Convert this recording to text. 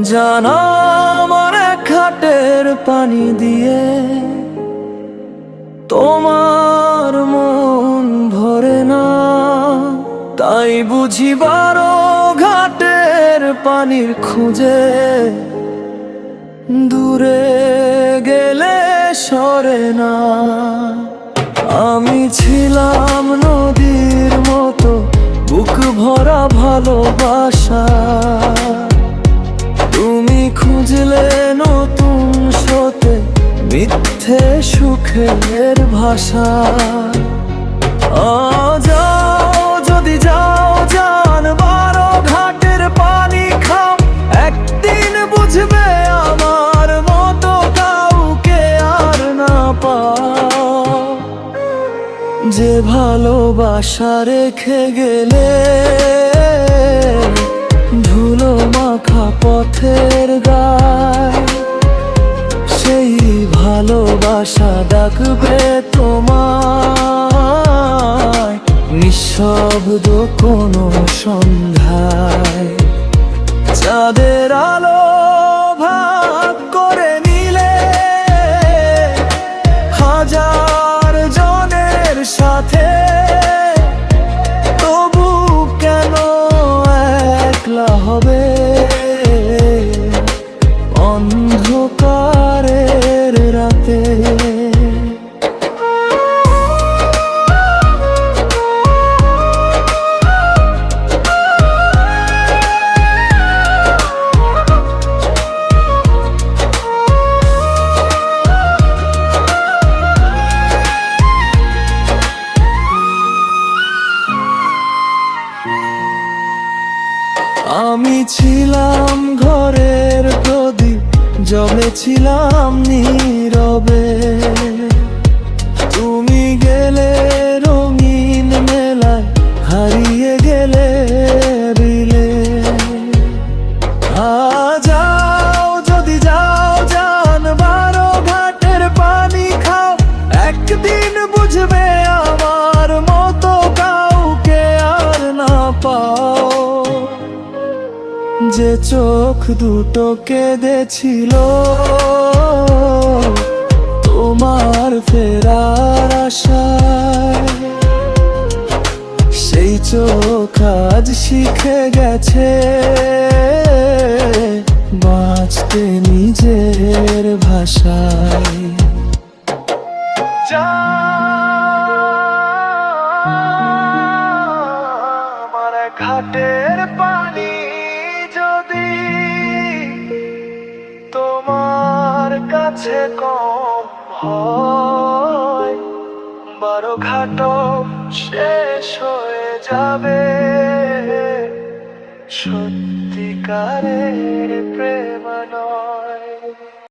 জানা আমার এক ঘাটের পানি দিয়ে তোমার মন ভরে না, তাই বুঝি বারো ঘাটের পানির খুঁজে দূরে গেলে সরে না। আমি ছিলাম নদীর মতো বুক ভরা ভালোবাসা, তুমি খুঁজলে নতুন স্রোতে মিথ্যে সুখের ভাষা। যাও যদি যাও জান বারো ঘাটের পানি খাও, একদিন বুঝবে আমার মতো কাউকে আর না পাও। যে ভালোবাসা রেখে গেলে ধুলো মাখা পথের গায়, সেই ভালোবাসা ডাকবে তোমায় নিঃশব্দ কোনো সন্ধ্যায়। চাঁদের আলো ভাগ করে নিলে হাজার জনের সাথে, তবু কেন একলা হবে অন্ধকারের রাতে। আমি ছিলাম ঘরের প্রদীপ, জ্বলেছিলাম নীরবে, তুমি গেলে রঙিন মেলায়, হারিয়ে গেলে বিলে। যাও যদি যাও জান বারো ঘাটের পানি খাও, একদিন বুঝবে আমার মতো কাউকে আর না পাও। যে চোখ দুটো কেঁদেছিল তোমার ফেরার আশায়, সেই চোখ আজ শিখে গেছে বাঁচতে নিজের ভাষায়। আমার ঘাটের পানি যদি তোমার কাছে কম হয়, বারো ঘাটও শেষ হয়ে যাবে সত্যিকারের প্রেম।